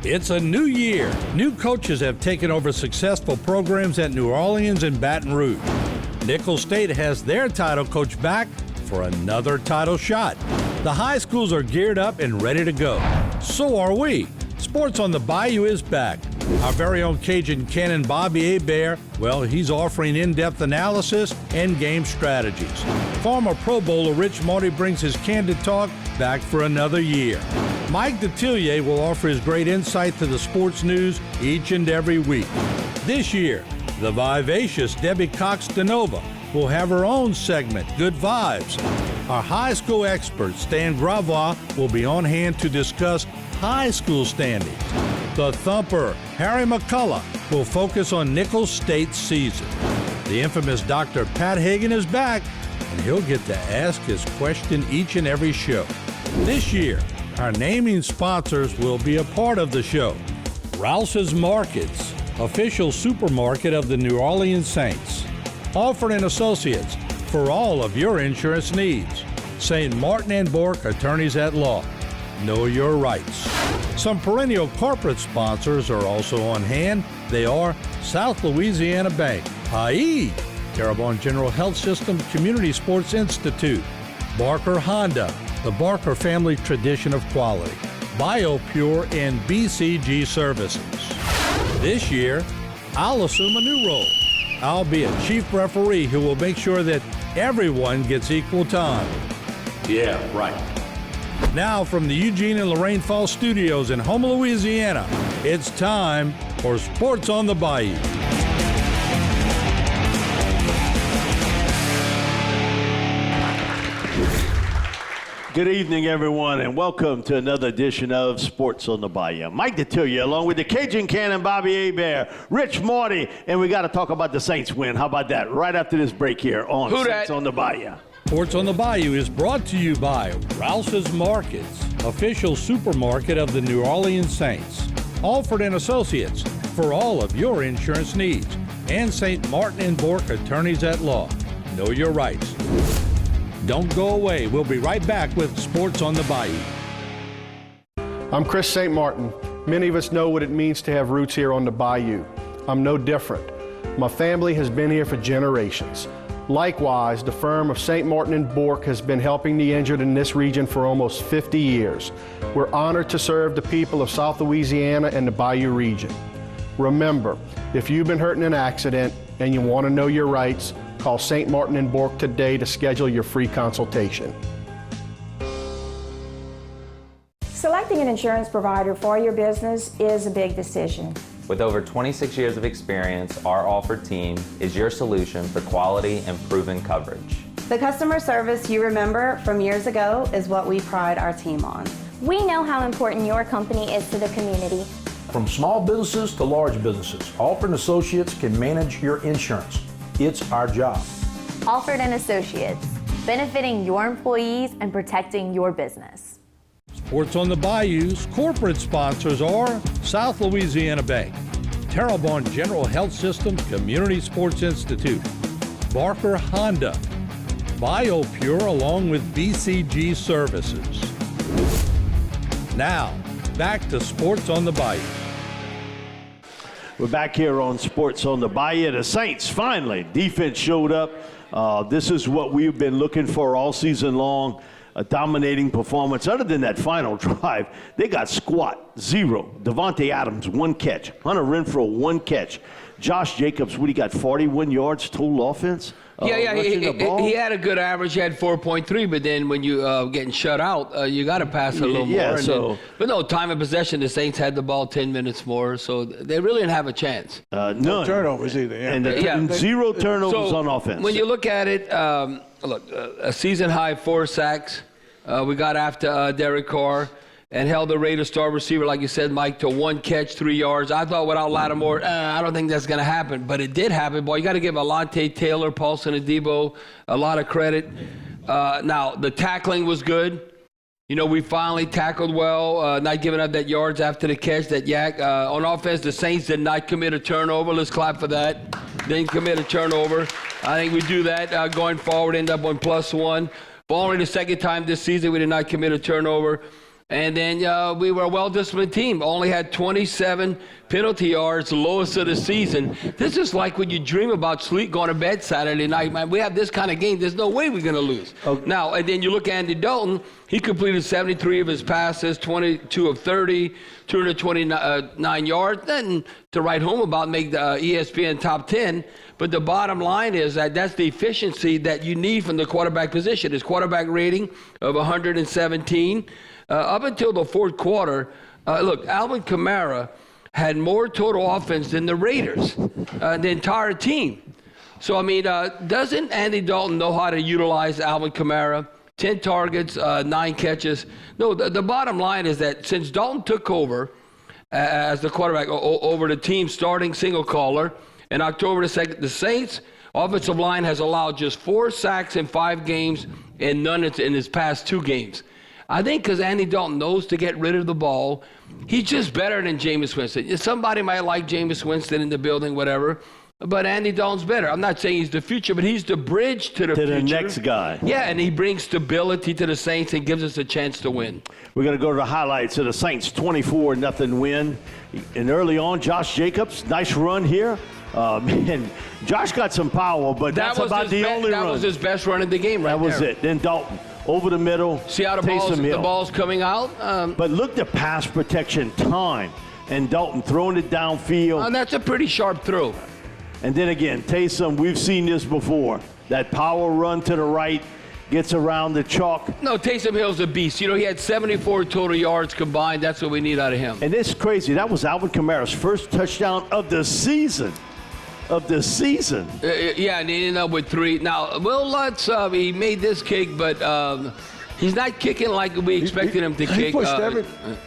It's a new year. New coaches have taken over successful programs at New Orleans and Baton Rouge. Nicholls State has their title coach back for another title shot. The high schools are geared up and ready to go. So are we. Sports on the Bayou is back. Our very own Cajun Cannon Bobby Hebert, well, he's offering in-depth analysis and game strategies. Former Pro Bowler Rich Marty brings his candid talk back for another year. Mike Detillier will offer his great insight to the sports news each and every week. This year, the vivacious Debbie Cox DeNova will have her own segment, Good Vibes. Our high school expert, Stan Gravois, will be on hand to discuss high school standings. The thumper, Harry McCullough, will focus on Nicholls State's season. The infamous Dr. Pat Hagan is back, and he'll get to ask his question each and every show. This year, our naming sponsors will be a part of the show. Rouse's Markets, official supermarket of the New Orleans Saints. Alford and Associates, for all of your insurance needs. St. Martin & Bourke, attorneys at law. Know your rights. Some perennial corporate sponsors are also on hand. They are South Louisiana Bank, IE, Terrebonne General Health System Community Sports Institute, Barker Honda, the Barker family tradition of quality, BioPure, and BCG Services. This year, I'll assume a new role. I'll be a chief referee who will make sure that everyone gets equal time. Yeah, right. Now from the Eugene and Lorraine Falls studios in Houma, Louisiana, it's time for Sports on the Bayou. Good evening, everyone, and welcome to another edition of Sports on the Bayou. Mike Detillier, along with the Cajun Cannon, Bobby Hebert, Rich Marty, and we got to talk about the Saints win. How about that? Right after this break here on Sports on the Bayou. Sports on the Bayou is brought to you by Rouse's Markets, official supermarket of the New Orleans Saints. Alford and Associates, for all of your insurance needs. And St. Martin & Bourke, attorneys at law. Know your rights. Don't go away. We'll be right back with Sports on the Bayou. I'm Chris St. Martin. Many of us know what it means to have roots here on the Bayou. I'm no different. My family has been here for generations. Likewise, the firm of St. Martin & Bourke has been helping the injured in this region for almost 50 years. We're honored to serve the people of South Louisiana and the Bayou region. Remember, if you've been hurt in an accident and you want to know your rights, call St. Martin & Bourke today to schedule your free consultation. Selecting an insurance provider for your business is a big decision. With over 26 years of experience, our Alford team is your solution for quality and proven coverage. The customer service you remember from years ago is what we pride our team on. We know how important your company is to the community. From small businesses to large businesses, Alford & Associates can manage your insurance. It's our job. Alford & Associates, benefiting your employees and protecting your business. Sports on the Bayou's corporate sponsors are South Louisiana Bank, Terrebonne General Health System Community Sports Institute, Barker Honda, BioPure, along with BCG Services. Now, back to Sports on the Bayou. We're back here on Sports on the Bayou. The Saints, finally, defense showed up. This is what we've been looking for all season long. A dominating performance. Other than that final drive, they got squat, 0. Devontae Adams, 1 catch. Hunter Renfrow, 1 catch. Josh Jacobs, what he got, 41 yards total offense? He had a good average. He had 4.3, but then when you getting shut out, you got to pass a little more. But no, time of possession, the Saints had the ball 10 minutes more, so they really didn't have a chance. None. No turnovers either. Yeah. And 0 turnovers on offense. When you look at it, a season high 4 sacks. We got after Derek Carr and held the Raiders star receiver, like you said, Mike, to 1 catch, 3 yards. I thought without Lattimore, I don't think that's going to happen. But it did happen. Boy, you got to give Alontae Taylor, Paulson Adebo a lot of credit. Now, the tackling was good. You know, we finally tackled well, not giving up that yards after the catch, that yak. On offense, the Saints did not commit a turnover. Let's clap for that. Didn't commit a turnover. I think we do that going forward, end up on +1. For only the second time this season, we did not commit a turnover. And then we were a well-disciplined team. Only had 27 penalty yards, the lowest of the season. This is like when you dream about going to bed Saturday night, man. We have this kind of game. There's no way we're going to lose. Okay. Now, and then you look at Andy Dalton. He completed 73 of his passes, 22 of 30, 229 yards. Nothing to write home about, make the ESPN top 10. But the bottom line is that's the efficiency that you need from the quarterback position. His quarterback rating of 117. Up until the fourth quarter, look, Alvin Kamara had more total offense than the Raiders, the entire team. So, I mean, doesn't Andy Dalton know how to utilize Alvin Kamara? 10 targets, 9 catches. No, the bottom line is that since Dalton took over as the quarterback over the team starting single caller in October the 2nd, the Saints' offensive line has allowed just 4 sacks in 5 games and none in his past 2 games. I think because Andy Dalton knows to get rid of the ball, he's just better than Jameis Winston. Somebody might like Jameis Winston in the building, whatever, but Andy Dalton's better. I'm not saying he's the future, but he's the bridge to the future. To the next guy. Yeah, and he brings stability to the Saints and gives us a chance to win. We're going to go to the highlights of the Saints' 24-0 win. And early on, Josh Jacobs, nice run here. Man, Josh got some power, but that's about the only run. That was his best run in the game right there. That was it. Then Dalton. Over the middle. See how the ball's coming out? But look, the pass protection time. And Dalton throwing it downfield. That's a pretty sharp throw. And then again, Taysom, we've seen this before. That power run to the right, gets around the chalk. No, Taysom Hill's a beast. You know, he had 74 total yards combined. That's what we need out of him. And it's crazy. That was Alvin Kamara's first touchdown of the season. Yeah, and he ended up with 3. Now, Will Lutz, he made this kick, but he's not kicking like we expected him to kick.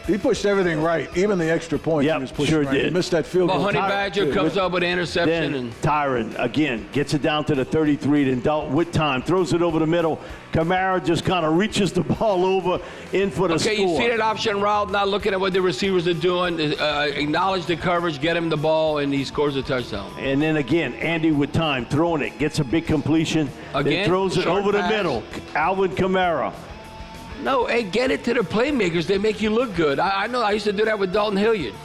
He pushed everything right, even the extra points. Yep, he was pushing sure right. did. He missed that field goal. Well, Honey Badger comes up with an interception. Then Tyron, again, gets it down to the 33, then Dalton with time, throws it over the middle. Kamara just kind of reaches the ball over in for the score. Okay, you see that option route, not looking at what the receivers are doing, acknowledge the coverage, get him the ball, and he scores a touchdown. And then again, Andy with time, throwing it, gets a big completion, then throws it over the middle. Alvin Kamara. No, hey, get it to the playmakers. They make you look good. I know. I used to do that with Dalton Hilliard.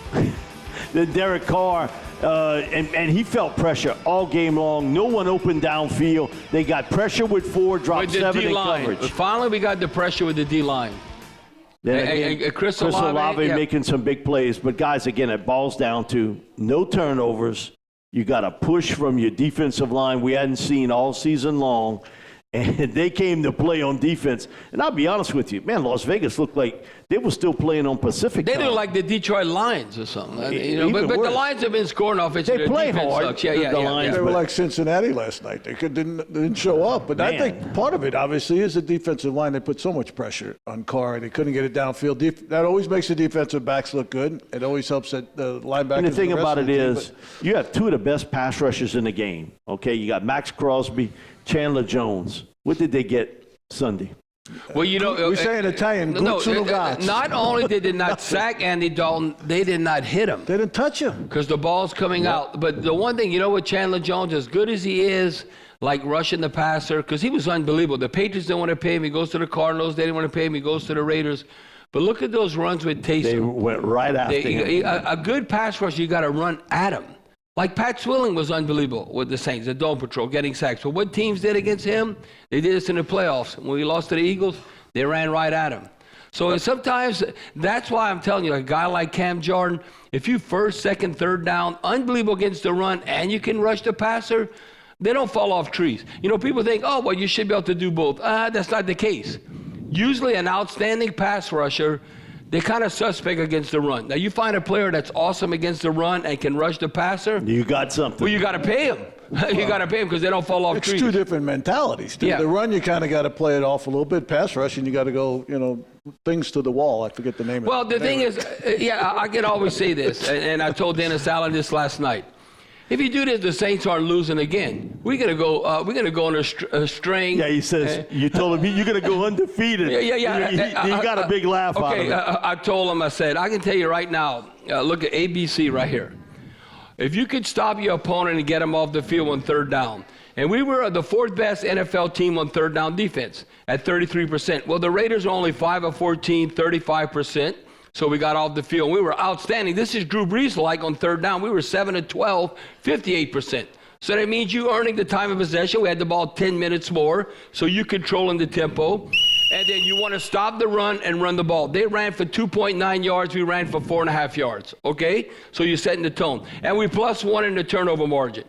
Then Derek Carr, and he felt pressure all game long. No one open downfield. They got pressure with 4, dropped 7 in coverage. But finally, we got the pressure with the D-line. Then again, Chris Olave making some big plays. But, guys, again, it boils down to no turnovers. You got a push from your defensive line we hadn't seen all season long. And they came to play on defense. And I'll be honest with you, man, Las Vegas looked like they were still playing on Pacific time. They look like the Detroit Lions or something. But the Lions have been scoring offensively. They play hard. They were like Cincinnati last night. They didn't show up. But I think part of it, obviously, is the defensive line. They put so much pressure on Carr. They couldn't get it downfield. That always makes the defensive backs look good. It always helps the linebackers. And the thing about it is, you have 2 of the best pass rushers in the game. Okay, you got Max Crosby, Chandler Jones. What did they get Sunday? Well, you know, we say in Italian, not only did they not sack Andy Dalton, they did not hit him. They didn't touch him. Because the ball's coming out. But the one thing, you know what, Chandler Jones, as good as he is, like rushing the passer, because he was unbelievable. The Patriots didn't want to pay him. He goes to the Cardinals. They didn't want to pay him. He goes to the Raiders. But look at those runs with Taysom. They went right after him. A good pass rush, you got to run at him. Like Pat Swilling was unbelievable with the Saints, the Dome Patrol, getting sacks. But what teams did against him? They did this in the playoffs. When we lost to the Eagles, they ran right at him. So sometimes that's why I'm telling you, a guy like Cam Jordan, if you first, second, third down, unbelievable against the run, and you can rush the passer, they don't fall off trees. You know, people think, oh, well, you should be able to do both. That's not the case. Usually an outstanding pass rusher, they're kind of suspect against the run. Now, you find a player that's awesome against the run and can rush the passer. You got something. Well, you got to pay him. You got to pay him because they don't fall off trees. It's 2 different mentalities. Yeah. The run, you kind of got to play it off a little bit. Pass rush, and you got to go, things to the wall. I forget the name of it. Well, the thing is, I can always say this, and I told Dennis Allen this last night. If you do this, the Saints aren't losing again. We're gonna go on a string. Yeah, he says. You told him you're gonna go undefeated. Yeah. He got a big laugh out of it. I told him. I said, I can tell you right now. Look at ABC right here. if you could stop your opponent and get them off the field on third down. And we were the fourth best NFL team on third down defense at 33%. Well, the Raiders are only 5 of 14, 35%. So we got off the field. We were outstanding. This is Drew Brees-like on third down. We were 7 of 12, 58%. So that means you earning the time of possession. We had the ball 10 minutes more, so you controlling the tempo. And then you want to stop the run and run the ball. They ran for 2.9 yards. We ran for 4.5 yards, okay? So you're setting the tone. And we +1 in the turnover margin.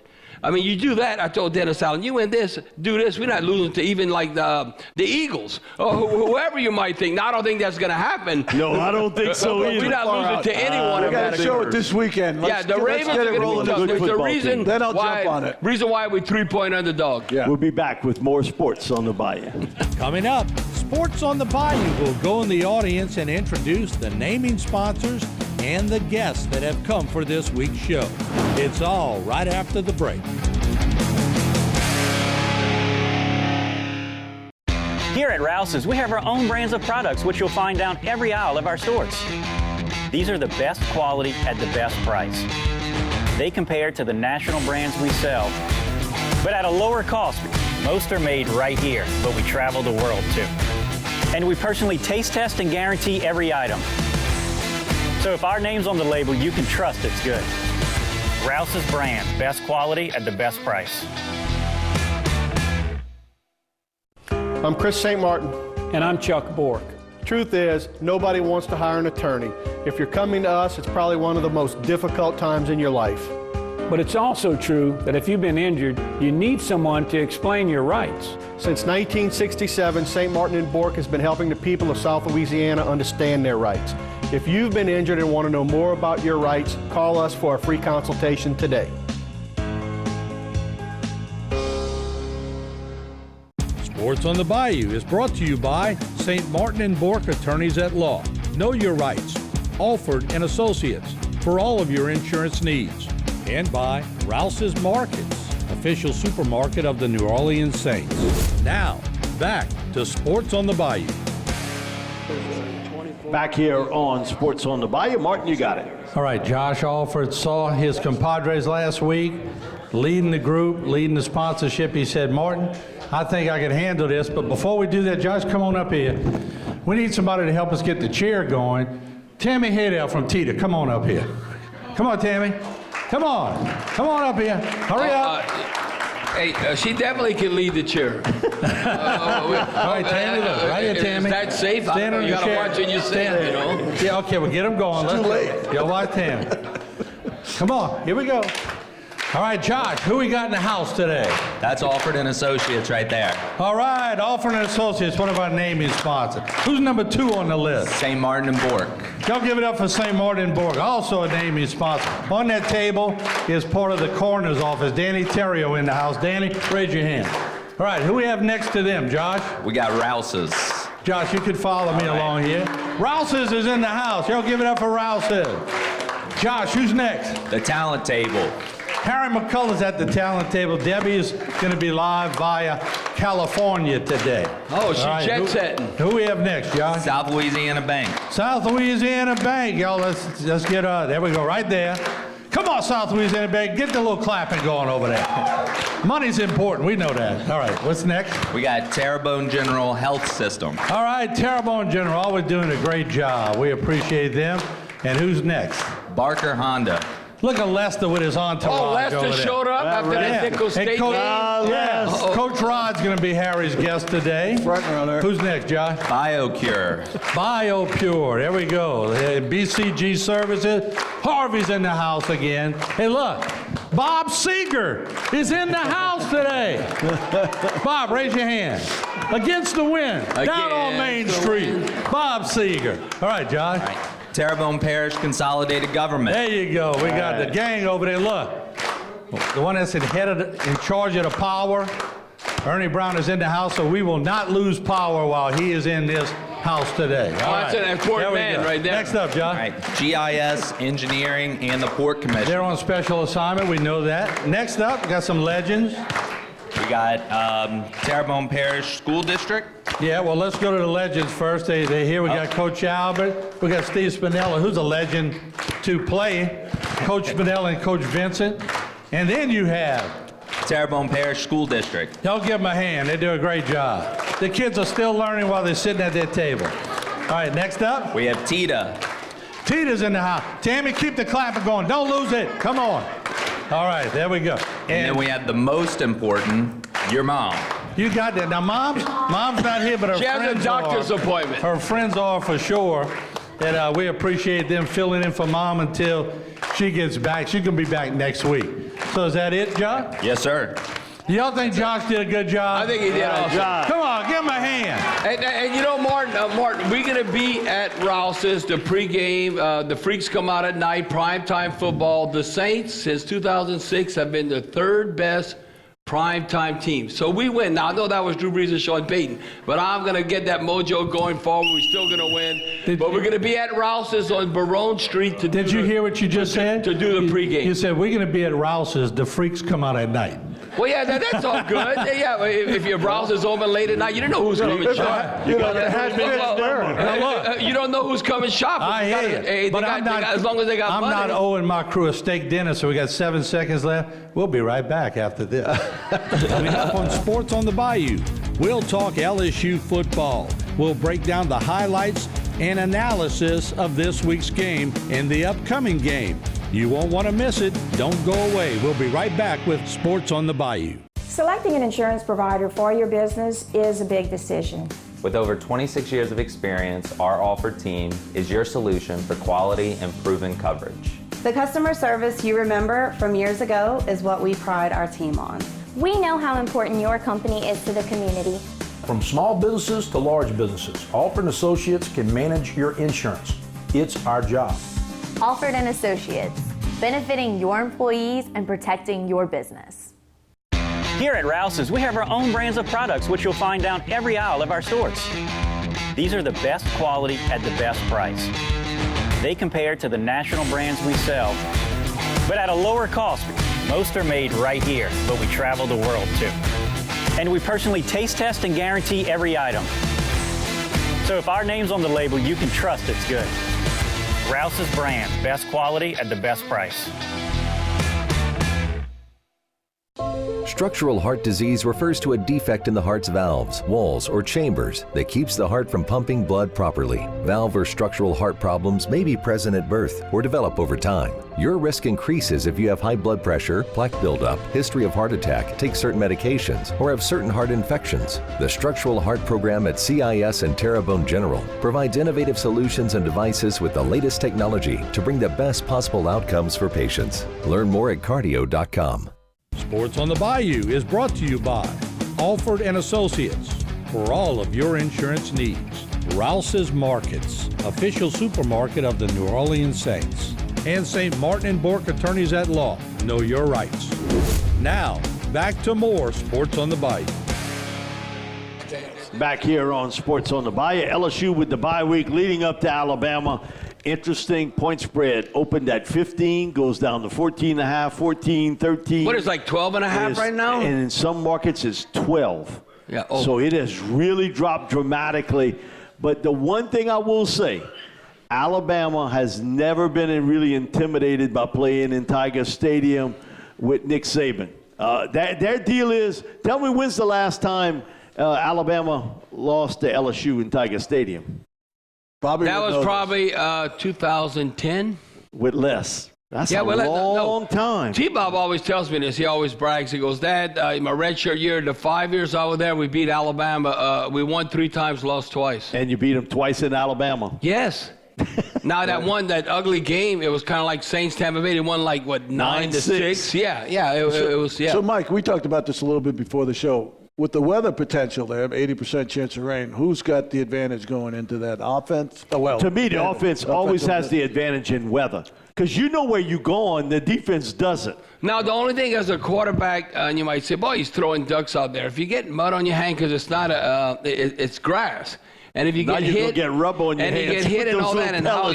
I mean, you do that. I told Dennis Allen, you win this, do this. We're not losing to even like the Eagles or whoever you might think. Now, I don't think that's going to happen. No, I don't think so either. We're not losing to anyone. We got to show it this weekend. The Ravens are going to be tough. There's a reason then I'll jump on it. Reason why we're 3-point underdog. Yeah. We'll be back with more Sports on the Bayou. Coming up, Sports on the Bayou will go in the audience and introduce the naming sponsors and the guests that have come for this week's show. It's all right after the break. Here at Rouse's, we have our own brands of products which you'll find down every aisle of our stores. These are the best quality at the best price. They compare to the national brands we sell, but at a lower cost. Most are made right here, but we travel the world too. And we personally taste test and guarantee every item. So if our name's on the label, you can trust it's good. Rouse's brand, best quality at the best price. I'm Chris St. Martin. And I'm Chuck Bork. Truth is, nobody wants to hire an attorney. If you're coming to us, it's probably one of the most difficult times in your life. But it's also true that if you've been injured, you need someone to explain your rights. Since 1967, St. Martin and Bork has been helping the people of South Louisiana understand their rights. If you've been injured and want to know more about your rights, call us for a free consultation today. Sports on the Bayou is brought to you by St. Martin and Bork Attorneys at Law. Know your rights. Alford and Associates for all of your insurance needs. And by Rouse's Markets, official supermarket of the New Orleans Saints. Now, back to Sports on the Bayou. Back here on Sports on the Bayou. Martin, you got it. All right, Josh Alford saw his compadres last week, leading the group, leading the sponsorship. He said, Martin, I think I can handle this, but before we do that, Josh, come on up here. We need somebody to help us get the chair going. Tammy Haydell from Tita, come on up here. Come on, Tammy. Come on up here. Hurry up. Hey, she definitely can lead the chair. All right, Tammy, look, right here, Tammy. Is that safe? Stand on You your gotta chair. watch when you stand, you know. Yeah, okay, well, get them going. It's too late. Yo, watch Tammy. Come on, here we go. All right, Josh, who we got in the house today? That's Alford and Associates right there. All right, Alford and Associates, one of our naming sponsors. Who's number 2 on the list? St. Martin and Bork. Y'all give it up for St. Martin and Bork, also a naming sponsor. On that table is part of the coroner's office. Danny Terrio in the house. Danny, raise your hand. All right, who we have next to them, Josh? We got Rouse's. Josh, you could follow me along here. Rouse's is in the house. Y'all give it up for Rouse's. Josh, who's next? The Talent Table. Harry McCullough's at the talent table. Debbie is going to be live via California today. Oh, she's jet setting. Who we have next, Josh? South Louisiana Bank. South Louisiana Bank. Y'all, let's get there we go, right there. Come on, South Louisiana Bank. Get the little clapping going over there. Money's important. We know that. All right, what's next? We got Terrebonne General Health System. All right, Terrebonne General, always doing a great job. We appreciate them. And who's next? Barker Honda. Look at Lester with his entourage. Oh, Lester showed up after that Nickel State game. Yes, Coach Rod's going to be Harry's guest today. Front runner. Who's next, Josh? BioCure. BioPure. There we go. BCG Services. Harvey's in the house again. Hey, look. Bob Seeger is in the house today. Bob, raise your hand. Against the wind. Down on Main Street. Bob Seeger. All right, Josh. All right. Terrebonne Parish Consolidated Government. There you go. We got the gang over there. Look. The one that's in charge of the power. Ernie Brown is in the house, so we will not lose power while he is in this house today. That's an important man right there. Next up, John. All right. GIS, Engineering, and the Port Commission. They're on special assignment. We know that. Next up, we got some legends. We got Terrebonne Parish School District. Yeah, well, let's go to the legends first. They're here. We got Coach Albert. We got Steve Spinella, who's a legend to play Coach Spinell and Coach Vincent. And then you have Terrebonne Parish School District. Y'all give them a hand. They do a great job. The kids are still learning while they're sitting at their table. All right, next up. We have TITA. Tita's in the house. Tammy, keep the clapping going. Don't lose it. Come on. All right, there we go. And then we have the most important, your mom. You got that. Now, mom's not here, but her She friends has a doctor's are. appointment. Her friends are for sure. And we appreciate them filling in for mom until she gets back. She's going to be back next week. So is that it, Josh? Yes, sir. Y'all think Josh did a good job? I think he did awesome. Come on, give him a hand. And you know, Martin, we're going to be at Rouse's, the pregame. The Freaks come out at night, primetime football. The Saints, since 2006, have been the third best primetime team. So we win. Now, I know that was Drew Brees and Sean Payton, but I'm going to get that mojo going forward. We're still going to win. But we're going to be at Rouse's on Barone Street to Did you hear what you just said? To do the pregame. You said, we're going to be at Rouse's. The Freaks come out at night. Well, yeah, that's all good. Yeah, if your browser's open late at night, you don't know who's coming shopping. You don't know who's coming shopping. I hear you. But as long as they got money. I'm not owing my crew a steak dinner, so we got 7 seconds left. We'll be right back after this. Coming up on Sports on the Bayou, we'll talk LSU football. We'll break down the highlights and analysis of this week's game and the upcoming game. You won't want to miss it. Don't go away. We'll be right back with Sports on the Bayou. Selecting an insurance provider for your business is a big decision. With over 26 years of experience, our Alford team is your solution for quality and proven coverage. The customer service you remember from years ago is what we pride our team on. We know how important your company is to the community. From small businesses to large businesses, Alford & Associates can manage your insurance. It's our job. Alford & Associates, benefiting your employees and protecting your business. Here at Rouse's, we have our own brands of products which you'll find down every aisle of our stores. These are the best quality at the best price. They compare to the national brands we sell, but at a lower cost. Most are made right here, but we travel the world too. And we personally taste test and guarantee every item. So if our name's on the label, you can trust it's good. Rouse's brand, best quality at the best price. Structural heart disease refers to a defect in the heart's valves, walls, or chambers that keeps the heart from pumping blood properly. Valve or structural heart problems may be present at birth or develop over time. Your risk increases if you have high blood pressure, plaque buildup, history of heart attack, take certain medications, or have certain heart infections. The Structural Heart Program at CIS and Terrebonne General provides innovative solutions and devices with the latest technology to bring the best possible outcomes for patients. Learn more at cardio.com. Sports on the Bayou is brought to you by Alford & Associates for all of your insurance needs. Rouse's Markets, official supermarket of the New Orleans Saints. And St. Martin and Bourke Attorneys at Law. Know your rights. Now, back to more Sports on the Bayou. Back here on Sports on the Bayou, LSU with the bye week leading up to Alabama. Interesting point spread. Opened at 15, goes down to 14.5, 14, 13. What is like 12.5 right now? And in some markets, it's 12. Yeah. Oh. So it has really dropped dramatically. But the one thing I will say, Alabama has never been really intimidated by playing in Tiger Stadium with Nick Saban. Their deal is, tell me when's the last time Alabama lost to LSU in Tiger Stadium? That was probably 2010. With less. That's a long time. T-Bob always tells me this. He always brags. He goes, Dad, in my redshirt year, the 5 years I was there, we beat Alabama. We won 3 times, lost twice. And you beat them twice in Alabama. Yes. Now that ugly game, it was kind of like Saints Tampa Bay. They won like, what, 9-6? Yeah. It was. So, Mike, we talked about this a little bit before the show. With the weather potential, they have 80% chance of rain. Who's got the advantage going into that offense? To me, the offense always has the advantage in weather. Because you know where you're going, the defense doesn't. Now, the only thing as a quarterback, and you might say, boy, he's throwing ducks out there. If you get mud on your hand because it's not it's grass. And if you get hit, get rub on your and hands, you get hit and all that, and how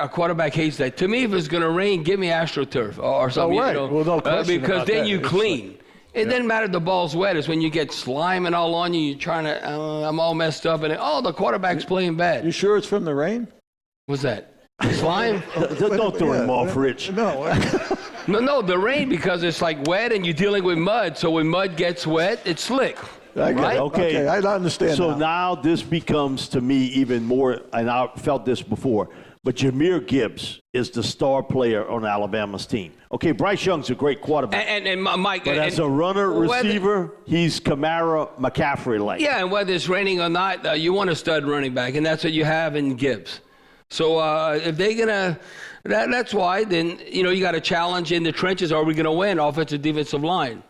a quarterback hates that. To me, if it's going to rain, give me AstroTurf or something. Right. Well, no question because about then that. you clean. It doesn't matter if the ball's wet. It's when you get slime and all on you, you're trying to, I'm all messed up. And the quarterback's playing bad. You sure it's from the rain? What's that? Slime? Don't throw him off, Rich. No, the rain, because it's like wet and you're dealing with mud. So when mud gets wet, it's slick. Right? Okay, I understand. So now this becomes to me even more, and I felt this before, but Jahmyr Gibbs is the star player on Alabama's team. Okay, Bryce Young's a great quarterback. And Mike, but as a runner, receiver, he's Kamara, McCaffrey-like. Yeah, and whether it's raining or not, you want a stud running back, and that's what you have in Gibbs. So if they're going to that's why then, you got a challenge in the trenches. Are we going to win offensive defensive line?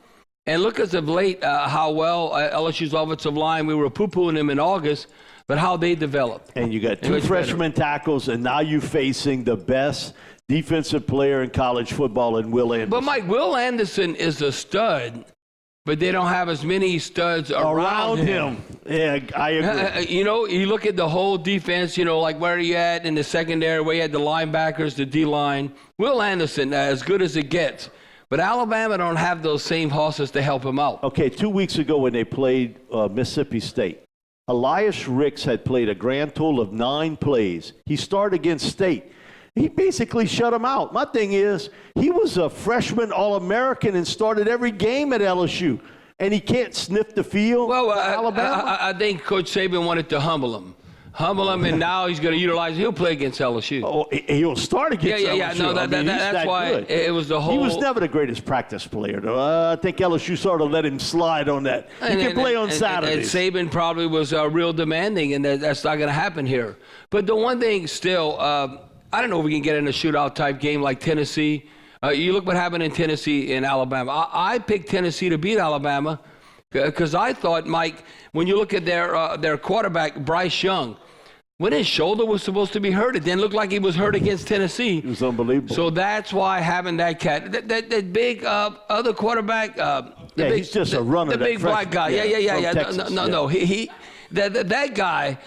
And look as of late how well LSU's offensive line, we were poo-pooing them in August, but how they developed. And you got two freshman tackles, and now you're facing the best defensive player in college football in Will Anderson. But, Mike, Will Anderson is a stud, but they don't have as many studs around him. Yeah, I agree. You look at the whole defense, like where are you at in the secondary, where you had the linebackers, the D-line. Will Anderson, as good as it gets. But Alabama don't have those same horses to help him out. Okay, 2 weeks ago when they played Mississippi State, Elias Ricks had played a grand total of 9 plays. He started against State. He basically shut him out. My thing is, he was a freshman All-American and started every game at LSU, and he can't sniff the field. Well, Alabama. I think Coach Saban wanted to humble him, and now he's going to utilize. He'll play against LSU. Oh, he'll start against LSU. Yeah. No, that's why good. It was the whole. He was never the greatest practice player, though. I think LSU sort of let him slide on that. He can play on Saturdays. And Saban probably was real demanding, and that's not going to happen here. But the one thing still, I don't know if we can get in a shootout type game like Tennessee. You look what happened in Tennessee and Alabama. I picked Tennessee to beat Alabama because I thought, Mike, when you look at their quarterback, Bryce Young, when his shoulder was supposed to be hurt, it didn't look like he was hurt against Tennessee. It was unbelievable. So that's why having that cat, that big other quarterback. He's just a runner. The big black guy. Yeah. Texas, no. That guy.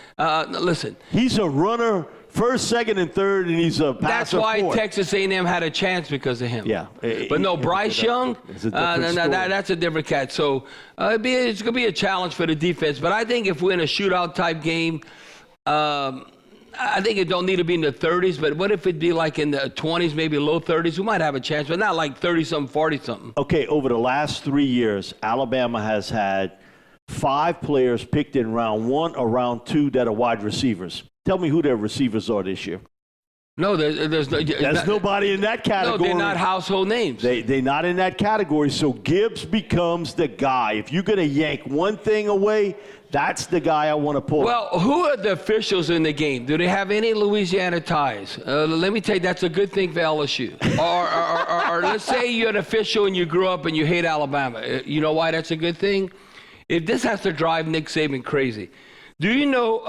Listen. He's a runner. First, second, and third, and he's a passer. That's why fourth. Texas A&M had a chance because of him. Yeah. But no, Bryce Young, that's a different cat. So it's going to be a challenge for the defense. But I think if we're in a shootout type game, I think it don't need to be in the 30s. But what if it be like in the 20s, maybe low 30s? We might have a chance, but not like 30-something, 40-something. Okay, over the last 3 years, Alabama has had 5 players picked in round 1 or round 2 that are wide receivers. Tell me who their receivers are this year. No, there's nobody in that category. No, they're not household names. They're not in that category. So Gibbs becomes the guy. If you're going to yank one thing away, that's the guy I want to pull. Well, who are the officials in the game? Do they have any Louisiana ties? Let me tell you, that's a good thing for LSU. or let's say you're an official and you grew up and you hate Alabama. You know why that's a good thing? If this has to drive Nick Saban crazy. Do you know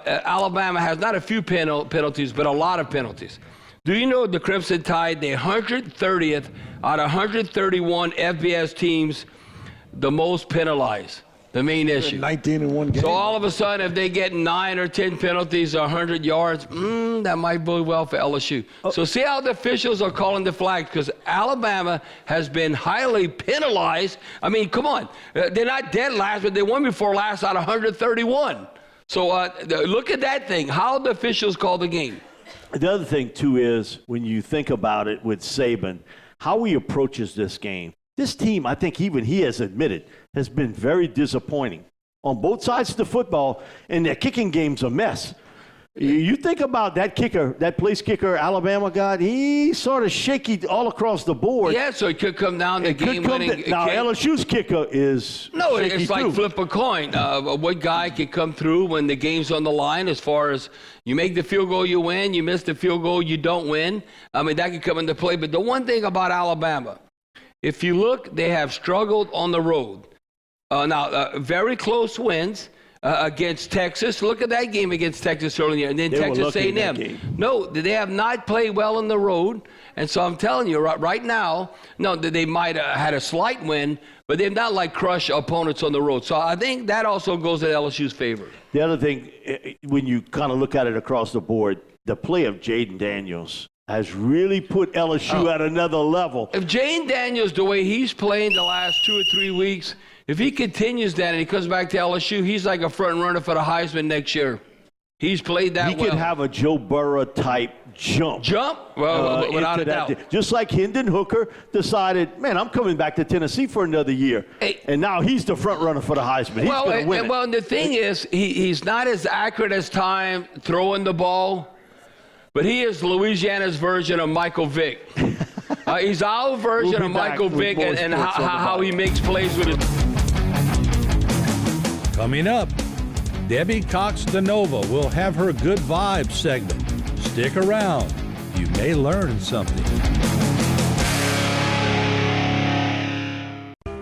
Alabama has not a few penalties, but a lot of penalties? Do you know the Crimson Tide, the 130th out of 131 FBS teams, the most penalized? The main issue. 19 in one game. So all of a sudden, if they get 9 or 10 penalties or 100 yards, that might bode well for LSU. So see how the officials are calling the flags, because Alabama has been highly penalized. I mean, come on. They're not dead last, but they won before last out of 131. So look at that thing, how the officials call the game. The other thing, too, is when you think about it with Saban, how he approaches this game. This team, I think even he has admitted, has been very disappointing on both sides of the football, and their kicking game's a mess. You think about that kicker, that place kicker Alabama got, he's sort of shaky all across the board. Yeah, so it could come down to game-winning. Now, LSU's kicker is No, shaky it's like too. flip a coin. What guy can come through when the game's on the line, as far as you make the field goal, you win. You miss the field goal, you don't win. I mean, that could come into play. But the one thing about Alabama, if you look, they have struggled on the road. Very close wins against Texas. Look at that game against Texas earlier, and then Texas A&M. No, they have not played well on the road, and so I'm telling you right now, no, they might have had a slight win, but they've not like crushed opponents on the road. So I think that also goes in LSU's favor. The other thing, when you kind of look at it across the board, the play of Jaden Daniels has really put LSU at another level. If Jaden Daniels, the way he's playing the last 2 or 3 weeks, if he continues that and he comes back to LSU, he's like a front runner for the Heisman next year. He's played that well. He could have a Joe Burrow type jump. Well, without a doubt. Just like Hendon Hooker decided, man, I'm coming back to Tennessee for another year. And now he's the front runner for the Heisman. He's going to win it. Well, and the thing is, he's not as accurate as time throwing the ball, but he is Louisiana's version of Michael Vick. He's our version of Michael Vick and how he makes plays with it. Coming up, Debbie Cox DeNova will have her Good Vibes segment. Stick around. You may learn something.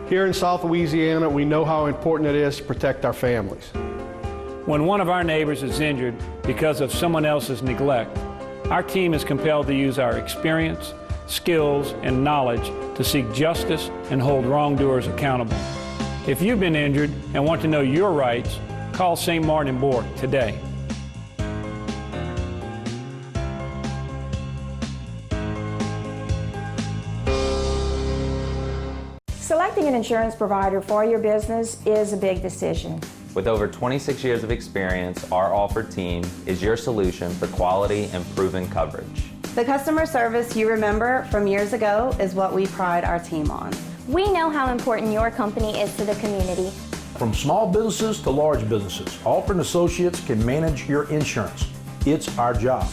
Here in South Louisiana, we know how important it is to protect our families. When one of our neighbors is injured because of someone else's neglect, our team is compelled to use our experience, skills, and knowledge to seek justice and hold wrongdoers accountable. If you've been injured and want to know your rights, call St. Martin and Bork today. Selecting an insurance provider for your business is a big decision. With over 26 years of experience, our Alford team is your solution for quality and proven coverage. The customer service you remember from years ago is what we pride our team on. We know how important your company is to the community. From small businesses to large businesses, Alford & Associates can manage your insurance. It's our job.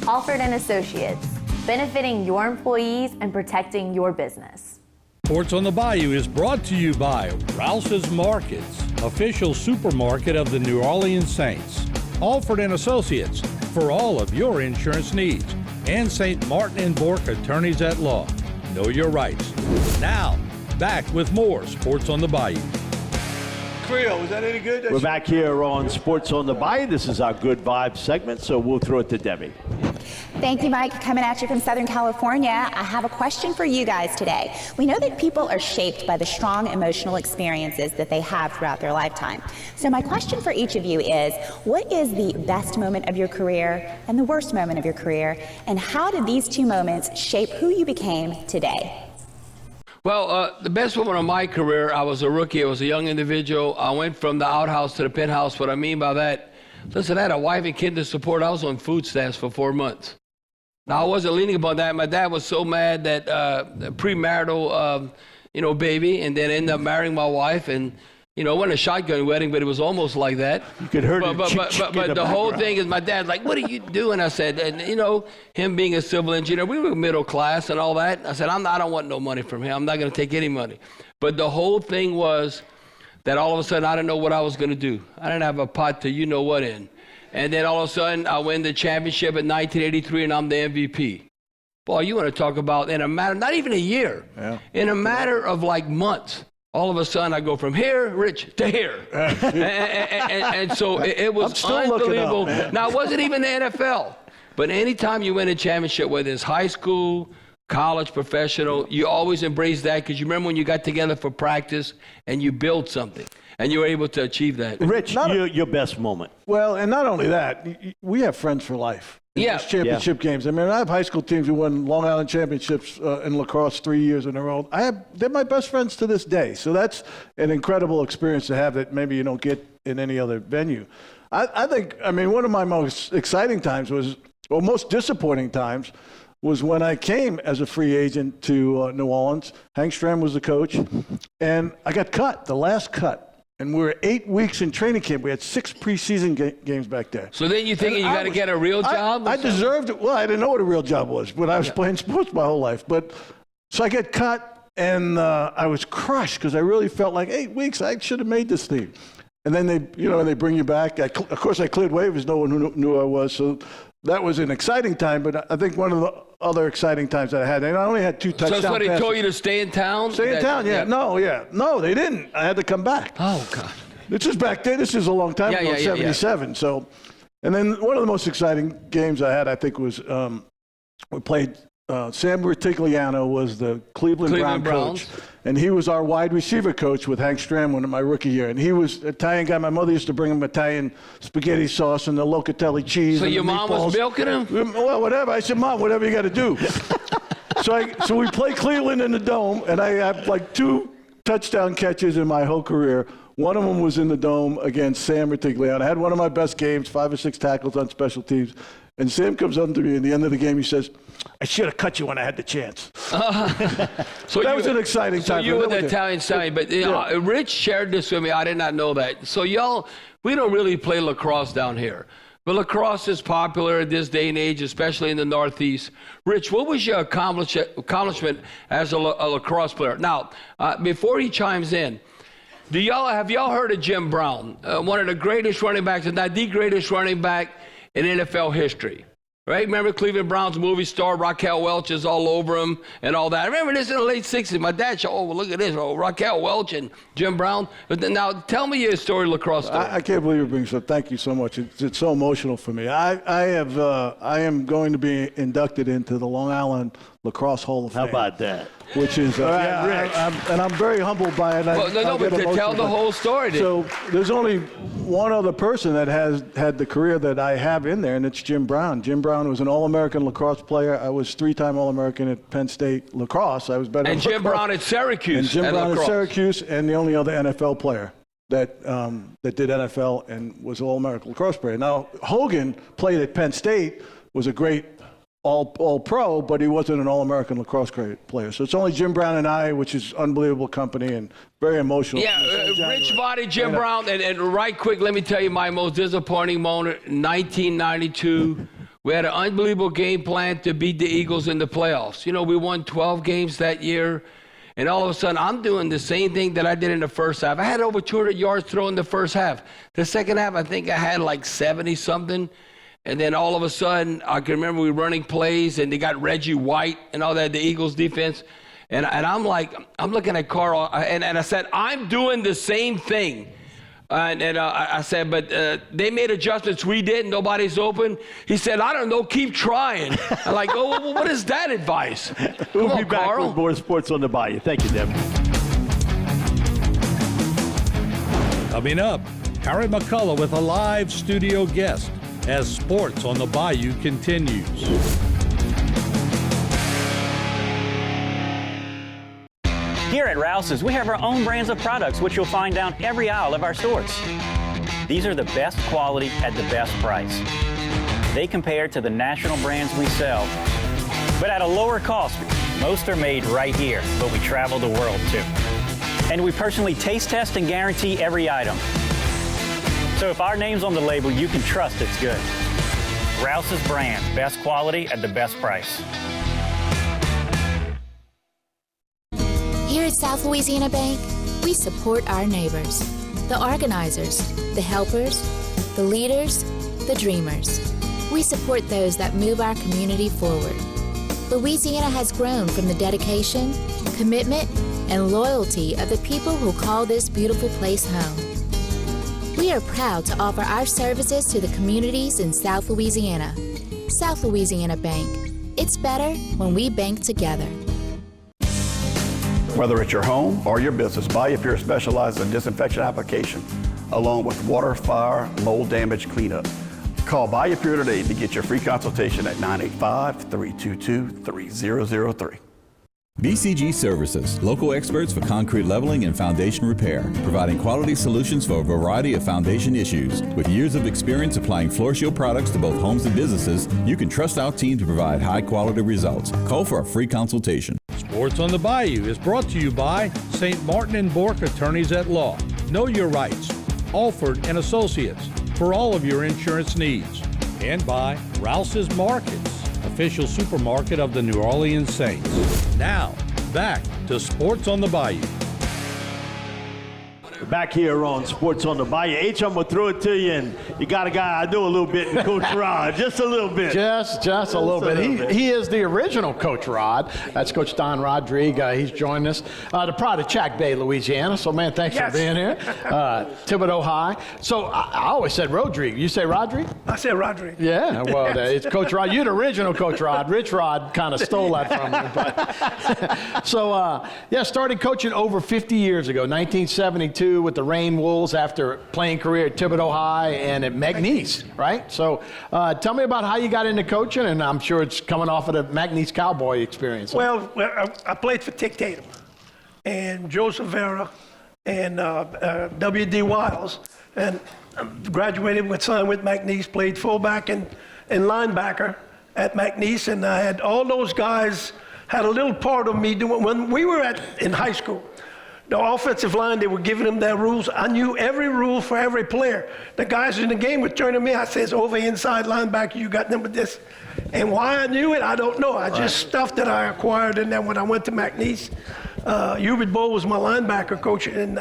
Alford & Associates, benefiting your employees and protecting your business. Sports on the Bayou is brought to you by Rouse's Markets, official supermarket of the New Orleans Saints. Alford & Associates, for all of your insurance needs. And St. Martin and Bork attorneys at law. Know your rights. Now, back with more Sports on the Bayou. Creel, was that any good? We're back here on Sports on the Bayou. This is our Good Vibes segment, so we'll throw it to Debbie. Thank you, Mike. Coming at you from Southern California, I have a question for you guys today. We know that people are shaped by the strong emotional experiences that they have throughout their lifetime. So my question for each of you is, what is the best moment of your career and the worst moment of your career? And how did these two moments shape who you became today? Well, the best moment of my career, I was a rookie. I was a young individual. I went from the outhouse to the penthouse. What I mean by that, listen, I had a wife and kid to support. I was on food stamps for 4 months. Now, I wasn't leaning upon that. My dad was so mad that premarital, baby, and then ended up marrying my wife. And, it wasn't a shotgun wedding, but it was almost like that. You could hear it. But the whole thing is my dad's like, what are you doing? I said, and, him being a civil engineer, we were middle class and all that. I said, I don't want no money from him. I'm not going to take any money. But the whole thing was that all of a sudden I didn't know what I was going to do. I didn't have a pot to you-know-what in. And then all of a sudden, I win the championship in 1983, and I'm the MVP. Boy, you want to talk about in a matter, not even a year, in a matter of like months, all of a sudden I go from here, Rich, to here. and so it was unbelievable. Now, it wasn't even the NFL, but anytime you win a championship, whether it's high school, college, professional, you always embrace that because you remember when you got together for practice and you built something. And you were able to achieve that. Rich, your best moment. Well, and not only that, we have friends for life. Those championship games. I mean, I have high school teams who won Long Island championships in lacrosse 3 years in a row. They're my best friends to this day. So that's an incredible experience to have that maybe you don't get in any other venue. I think, one of my most exciting times most disappointing times was when I came as a free agent to New Orleans. Hank Stram was the coach, and I got cut, the last cut. And we were 8 weeks in training camp. We had 6 preseason games back there. So then you thinking you got to get a real job? I deserved it. Well, I didn't know what a real job was, but I was playing sports my whole life. So I get cut, and I was crushed because I really felt like 8 weeks, I should have made this team. And then they bring you back. Of course, I cleared waivers. No one knew who I was. So that was an exciting time. But I think one of the other exciting times that I had, and I only had 2 touchdowns. So they told you to stay in town? Stay in town, yeah. No, they didn't. I had to come back. Oh, God. This is back then. This is a long time ago, 77. Yeah. So, and then one of the most exciting games I had, I think, was we played Sam Rutigliano was the Cleveland Brown coach, and he was our wide receiver coach with Hank Stram in my rookie year. And he was an Italian guy. My mother used to bring him Italian spaghetti sauce and the locatelli cheese. So and your mom was milking him? Well, whatever. I said, Mom, whatever you got to do. So we play Cleveland in the Dome, and I have like 2 touchdown catches in my whole career. One of them was in the Dome against Sam Rutigliano. I had one of my best games, 5 or 6 tackles on special teams. And Sam comes up to me at the end of the game. He says, "I should have cut you when I had the chance." So that was an exciting time. So you were the Italian stallion, but Rich shared this with me. I did not know that. So y'all, we don't really play lacrosse down here. But lacrosse is popular at this day and age, especially in the Northeast. Rich, what was your accomplishment as a lacrosse player? Now, before he chimes in, have y'all heard of Jim Brown? One of the greatest running backs, if not the greatest running back in NFL history. Right? Remember Cleveland Browns movie star Raquel Welch is all over him and all that. I remember this in the late 60s. My dad said, "Oh, well, look at this. Oh, Raquel Welch and Jim Brown." But then, now, tell me your story, lacrosse story. I can't believe you're bringing so. Thank you so much. It's so emotional for me. I am going to be inducted into the Long Island Lacrosse Hall of Fame. How about that? Which is, and I'm very humbled by it. But to tell the whole story. So there's only one other person that has had the career that I have in there, and it's Jim Brown. Jim Brown was an All-American lacrosse player. I was 3-time All-American at Penn State lacrosse. I was better. And Jim Brown at Syracuse. And Jim Brown at Syracuse, and the only other NFL player that did NFL and was All-American lacrosse player. Now Hogan played at Penn State, was a great all-pro, but he wasn't an All-American lacrosse player. So it's only Jim Brown and I, which is unbelievable company and very emotional. Yeah, rich body Jim Brown. And right quick, let me tell you my most disappointing moment. 1992, we had an unbelievable game plan to beat the Eagles in the playoffs. You know, we won 12 games that year. And all of a sudden, I'm doing the same thing that I did in the first half. I had over 200 yards thrown in the first half. The second half, I think I had like 70-something. And then all of a sudden, I can remember we were running plays, and they got Reggie White and all that, the Eagles defense. And I'm like, I'm looking at Carl, and I said, I'm doing the same thing. And I said, but they made adjustments. We did. Nobody's open. He said, I don't know. Keep trying. I'm like, oh, well, what is that advice? We'll be back with more Sports on the Bayou. Thank you, Deb. Coming up, Harry McCullough with a live studio guest as Sports on the Bayou continues. Here at Rouse's, we have our own brands of products, which you'll find down every aisle of our stores. These are the best quality at the best price. They compare to the national brands we sell, but at a lower cost. Most are made right here, but we travel the world too. And we personally taste test and guarantee every item. So if our name's on the label, you can trust it's good. Rouse's brand, best quality at the best price. Here at South Louisiana Bank, we support our neighbors, the organizers, the helpers, the leaders, the dreamers. We support those that move our community forward. Louisiana has grown from the dedication, commitment, and loyalty of the people who call this beautiful place home. We are proud to offer our services to the communities in South Louisiana. South Louisiana Bank. It's better when we bank together. Whether it's your home or your business, Bayou specializes in disinfection application, along with water, fire, mold damage cleanup. Call Bayou today to get your free consultation at 985-322-3003. BCG Services, local experts for concrete leveling and foundation repair, providing quality solutions for a variety of foundation issues. With years of experience applying Floor Shield products to both homes and businesses, you can trust our team to provide high-quality results. Call for a free consultation. Sports on the Bayou is brought to you by St. Martin and Bourke Attorneys at Law. Know your rights. Alford and Associates for all of your insurance needs. And by Rouse's Markets, official supermarket of the New Orleans Saints. Now, back to Sports on the Bayou. Back here on Sports on the Bayou. H, I'm going to throw it to you, and you got a guy I know a little bit in Coach Rod, just a little bit. Just a little bit. He is the original Coach Rod. That's Coach Don Rodrigue. He's joined us. The pride of Chack Bay, Louisiana. So, man, thanks for being here. Thibodeau High. So, I always said Rodrigue. You say Rodrigue? I said Rodrigue. Yeah, well, it's Coach Rod. You're the original Coach Rod. Rich Rod kind of stole that from you. But so, started coaching over 50 years ago, 1972. With the Rain Wolves after playing career at Thibodeau High and at McNeese, right? So tell me about how you got into coaching, and I'm sure it's coming off of the McNeese Cowboy experience. Well, I played for Tick Tatum and Joe Silvera and W.D. Wiles, and graduated with McNeese, played fullback and and linebacker at McNeese, and I had all those guys had a little part of me doing. When we were in high school, the offensive line, they were giving them their rules. I knew every rule for every player. The guys in the game would turn to me. I says, over inside linebacker, you got them with this. And why I knew it, I don't know. Just stuff that I acquired. And then when I went to McNeese, Hubert Bull was my linebacker coach. And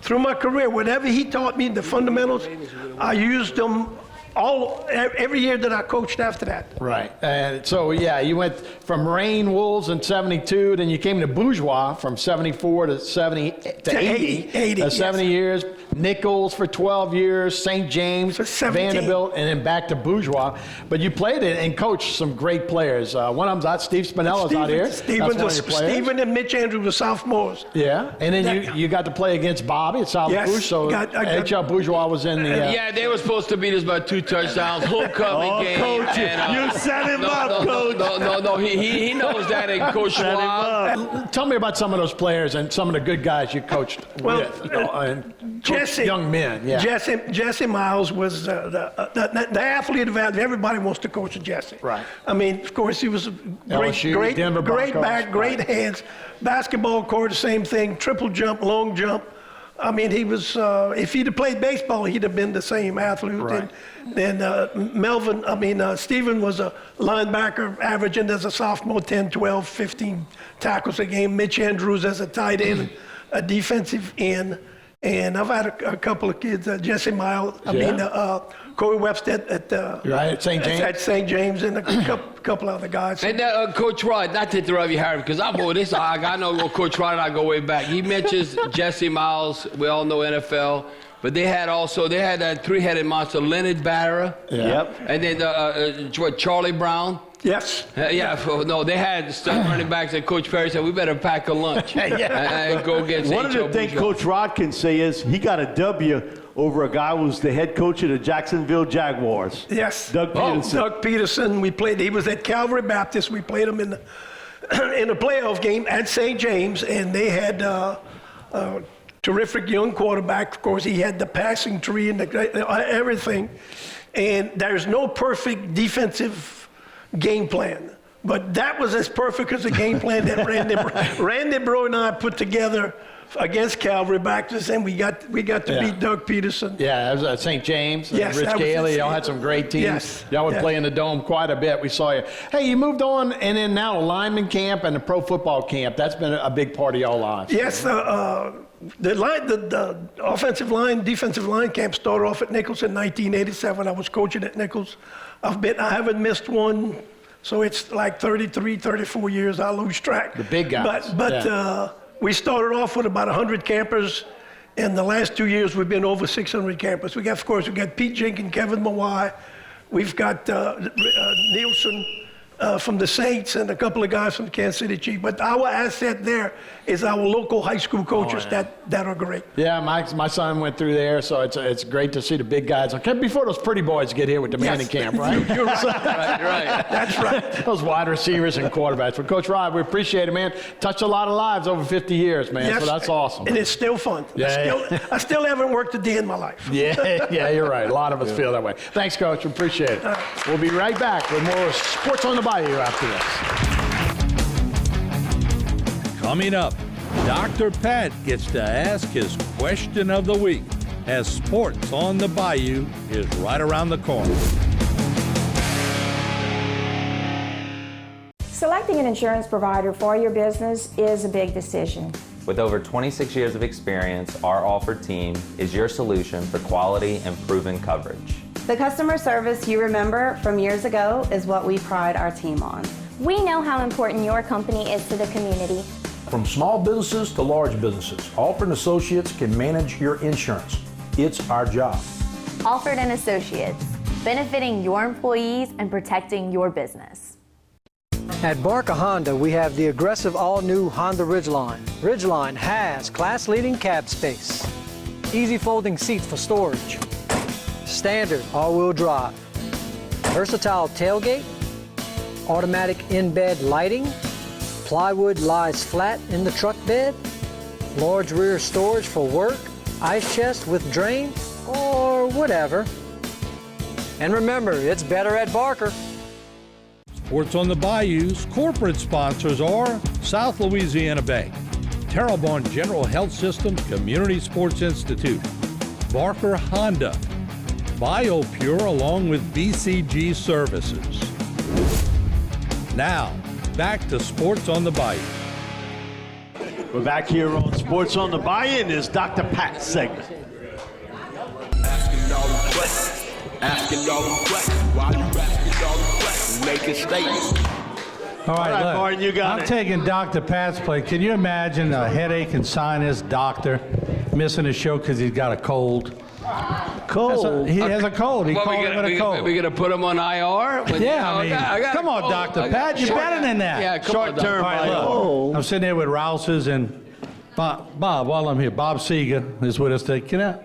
through my career, whatever he taught me, the fundamentals, I used them every year that I coached after that. Right. And so, yeah, you went from Rain Wolves in 72, then you came to Bourgeois from 74 to 70 to 80. 70 years. Nichols for 12 years, St. James, Vanderbilt, and then back to Bourgeois. But you played it and coached some great players. One of them's Steve Spinella's out here. Stephen and Mitch Andrews were sophomores. Yeah. And then you got to play against Bobby at South Bourgeois. So HL Bourgeois was in the... yeah, they were supposed to beat us by 2 touchdowns, homecoming game. Coach, you set him up, Coach. No, he knows that, and Coach Schwab. Tell me about some of those players and some of the good guys you coached with. And young men, yeah. Jesse Miles was the athlete of everybody wants to coach Jesse. Right. I mean, of course, he was a great back, great hands. Basketball court, the same thing. Triple jump, long jump. I mean, he was, if he'd have played baseball, he'd have been the same athlete. Right. Then Stephen was a linebacker, averaging as a sophomore 10, 12, 15 tackles a game. Mitch Andrews as a tight end, a defensive end. And I've had a couple of kids, Jesse Miles, Corey Webster at St. James. At St. James, and a couple other guys. And Coach Rod, not to interrupt you, Harry, because I know Coach Rod and I go way back. He mentions Jesse Miles. We all know NFL. But they had that three-headed monster, Leonard Barra. Yep. And then Charlie Brown. Yes. They had stud running backs, and Coach Perry said, we better pack a lunch and go get One of the things Coach Rod can say is he got a W over a guy who was the head coach of the Jacksonville Jaguars. Yes. Doug Peterson. Doug Peterson. He was at Calvary Baptist. We played him in the playoff game at St. James, and they had terrific young quarterback. Of course, he had the passing tree and everything. And there's no perfect defensive game plan, but that was as perfect as a game plan that Randy Bro and I put together against Calvary Baptist, and we got to beat Doug Peterson. Yeah, that was at St. James. Yes, Rich Gailey, y'all had some great teams. Yes, y'all would play in the Dome quite a bit. We saw you. Hey, you moved on, and then now a lineman camp and a pro football camp. That's been a big part of y'all lives. Yes, the offensive line, defensive line camp started off at Nichols in 1987. I was coaching at Nichols. I haven't missed one, so it's like 33, 34 years. I lose track. The big guys. But we started off with about 100 campers. In the last 2 years, we've been over 600 campers. We got Pete Jenkins, Kevin Mawai. We've got Nielsen from the Saints and a couple of guys from the Kansas City Chiefs. But our asset there is our local high school coaches that are great. Yeah, my son went through there, so it's great to see the big guys. Before those pretty boys get here with the Manning camp, right? You're right. right. That's right. Those wide receivers and quarterbacks. But Coach Rod, we appreciate it, man. Touched a lot of lives over 50 years, man. Yes, so that's awesome. And it's still fun. I still haven't worked a day in my life. Yeah, you're right. A lot of us feel that way. Thanks, Coach. We appreciate it. We'll be right back with more Sports on the Bayou after this. Coming up, Dr. Pat gets to ask his question of the week as Sports on the Bayou is right around the corner. Selecting an insurance provider for your business is a big decision. With over 26 years of experience, our Alford team is your solution for quality and proven coverage. The customer service you remember from years ago is what we pride our team on. We know how important your company is to the community. From small businesses to large businesses, Alford & Associates can manage your insurance. It's our job. Alford & Associates, benefiting your employees and protecting your business. At Barker Honda, we have the aggressive all-new Honda Ridgeline. Ridgeline has class-leading cab space, easy folding seats for storage, standard all-wheel drive, versatile tailgate, automatic in-bed lighting, plywood lies flat in the truck bed, large rear storage for work, ice chest with drain, or whatever. And remember, it's better at Barker. Sports on the Bayou's corporate sponsors are South Louisiana Bank, Terrebonne General Health System Community Sports Institute, Barker Honda, BioPure, along with BCG Services. Now, back to Sports on the Bayou. We're back here on Sports on the Bayou in this Dr. Pat segment. Asking all the questions. Asking all the questions. Why you asking all the questions? Making statements. All right, look, Martin, you got I'm it. taking Dr. Pat's place. Can you imagine a headache and sinus doctor missing a show because he's got a cold? He has a cold. He What, called it with a cold. we gonna put him on IR? Yeah, I mean, come on, Dr. Pat, you're better than that. Yeah, come on, Short-term Dr. IR. I'm sitting there with Rouse's and Bob, while I'm here, Bob Seger is with us today.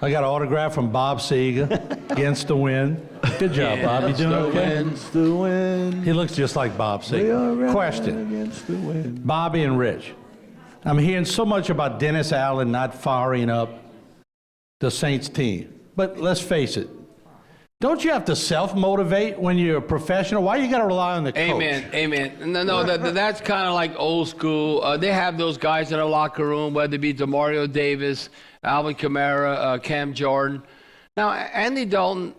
I got an autograph from Bob Seger, Against the Wind. Good job, Bob. You doing okay? Against the wind. He looks just like Bob We are Seger. running Question. against the wind. Bobby and Rich. I'm hearing so much about Dennis Allen not firing up the Saints team. But let's face it. Don't you have to self-motivate when you're a professional? Why you got to rely on the coach? Amen. No, that's kind of like old school. They have those guys in the locker room, whether it be DeMario Davis, Alvin Kamara, Cam Jordan. Now, Andy Dalton,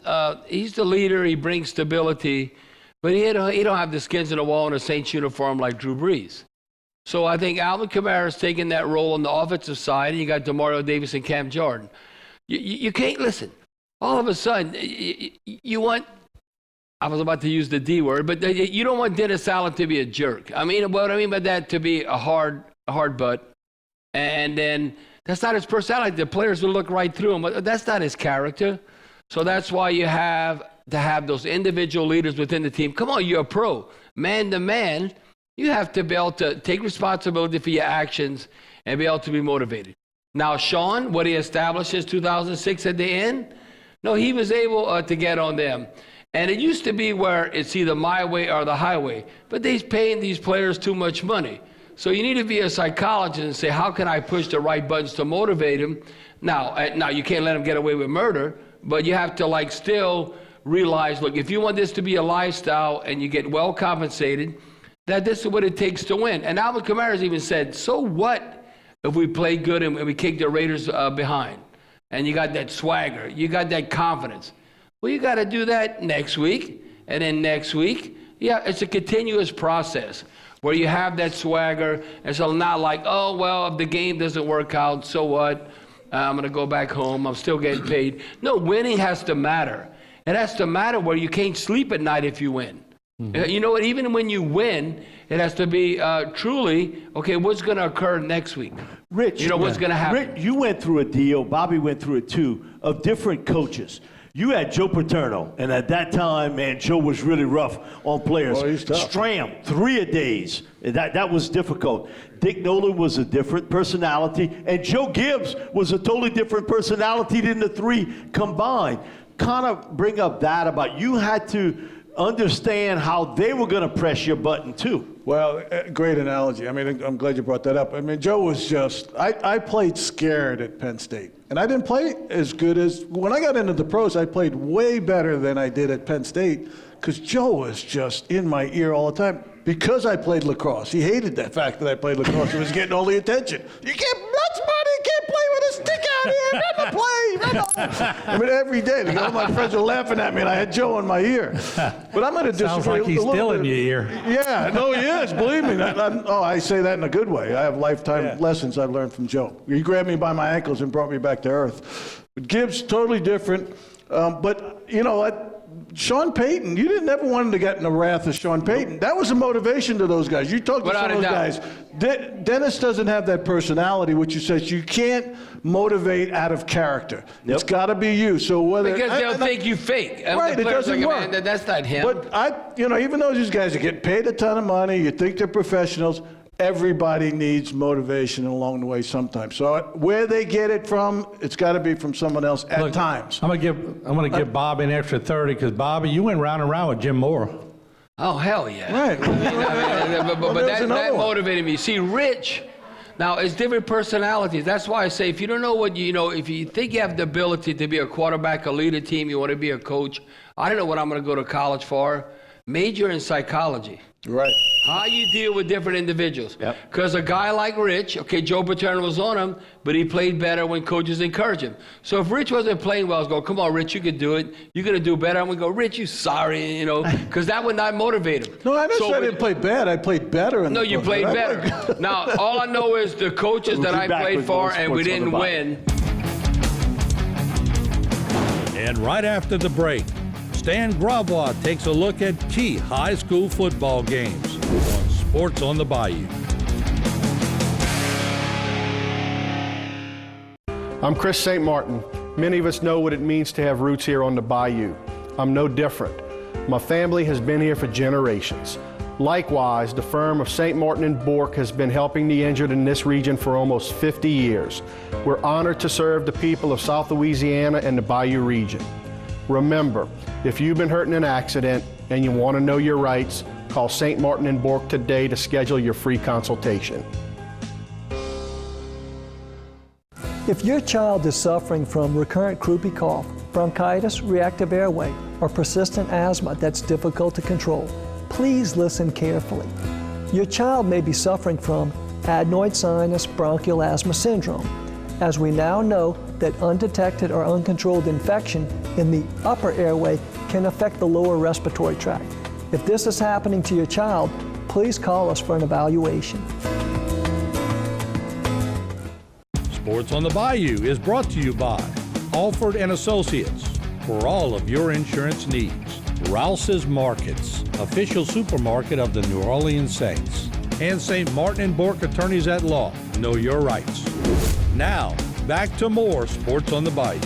he's the leader. He brings stability, but he don't have the skins in the wall in a Saints uniform like Drew Brees. So I think Alvin Kamara's taking that role on the offensive side, and you got DeMario Davis and Cam Jordan. You can't listen. All of a sudden, you want, I was about to use the D word, but you don't want Dennis Allen to be a jerk. I mean, what I mean by that, to be a hard butt. And then that's not his personality. The players will look right through him. That's not his character. So that's why you have to have those individual leaders within the team. Come on, you're a pro. Man to man, you have to be able to take responsibility for your actions and be able to be motivated. Now, Sean, what he established in 2006 at the end, no, he was able to get on them. And it used to be where it's either my way or the highway, but they're paying these players too much money. So you need to be a psychologist and say, how can I push the right buttons to motivate them? Now you can't let them get away with murder, but you have to still realize, look, if you want this to be a lifestyle and you get well compensated, that this is what it takes to win. And Alvin Kamara's even said, so what if we play good and we kick the Raiders behind? And you got that swagger, you got that confidence. Well, you got to do that next week, and then next week. Yeah, it's a continuous process where you have that swagger, and so not like, oh, well, if the game doesn't work out, so what? I'm going to go back home. I'm still getting paid. No, winning has to matter. It has to matter where you can't sleep at night if you win. Mm-hmm. You know what? Even when you win, it has to be truly, okay, what's going to occur next week? Rich, you know what's going to happen. Rich, you went through a deal, Bobby went through it too, of different coaches. You had Joe Paterno, and at that time, man, Joe was really rough on players. Oh, he's tough. Stram, 3-a-days. That was difficult. Dick Nolan was a different personality, and Joe Gibbs was a totally different personality than the three combined. Kind of bring up that about you had to understand how they were going to press your button too. Well, great analogy. I mean, I'm glad you brought that up. I mean, Joe was just, I played scared at Penn State. And I didn't play as good as, when I got into the pros, I played way better than I did at Penn State because Joe was just in my ear all the time because I played lacrosse. He hated the fact that I played lacrosse. It was getting all the attention. You can't, that's money, you can't play with a stick out here. Run the play, run the... I mean, every day, all my friends were laughing at me and I had Joe in my ear. But I'm going to disagree. Sounds like he's still in your ear. Yeah, no, he is. Believe me. I say that in a good way. I have lifetime lessons I've learned from Joe. He grabbed me by my ankles and brought me back to earth. But Gibbs, totally different. But you know what? Sean Payton, you didn't ever want him to get in the wrath of Sean Payton. That was a motivation to those guys. You talk to some of those guys. Dennis doesn't have that personality, which you said you can't motivate out of character. Yep. It's got to be you. So whether because they'll think you fake. Right, it doesn't work. Man, that's not him. But even though these guys are getting paid a ton of money, you think they're professionals. Everybody needs motivation along the way sometimes. So where they get it from, it's got to be from someone else at times. I'm gonna give Bobby an extra 30 because Bobby, you went round and round with Jim Moore. Oh hell yeah! Right. But that motivated me. See, Rich. Now it's different personalities. That's why I say if you don't know what you know, if you think you have the ability to be a quarterback, a leader team, you want to be a coach, I don't know what I'm going to go to college for. Major in psychology. Right. How you deal with different individuals. Because a guy like Rich, okay, Joe Paterno was on him, but he played better when coaches encourage him. So if Rich wasn't playing well, I was going, come on, Rich, you can do it. You're going to do better. I'm going to go, Rich, you sorry, because that would not motivate him. No, I didn't say I didn't play bad. I played better. No, you played better. Now, all I know is the coaches that I played for, and we didn't win. And right after the break, Stan Gravois takes a look at key high school football games on Sports on the Bayou. I'm Chris St. Martin. Many of us know what it means to have roots here on the Bayou. I'm no different. My family has been here for generations. Likewise, the firm of St. Martin & Bourke has been helping the injured in this region for almost 50 years. We're honored to serve the people of South Louisiana and the Bayou region. Remember, if you've been hurt in an accident and you want to know your rights, call St. Martin & Bourke today to schedule your free consultation. If your child is suffering from recurrent croupy cough, bronchitis, reactive airway, or persistent asthma that's difficult to control, please listen carefully. Your child may be suffering from adenoid sinus bronchial asthma syndrome, as we now know that undetected or uncontrolled infection in the upper airway can affect the lower respiratory tract. If this is happening to your child, please call us for an evaluation. Sports on the Bayou is brought to you by Alford & Associates. For all of your insurance needs, Rouse's Markets, official supermarket of the New Orleans Saints, and St. Martin & Bourke Attorneys at Law. Know your rights. Now, back to more Sports on the Bayou.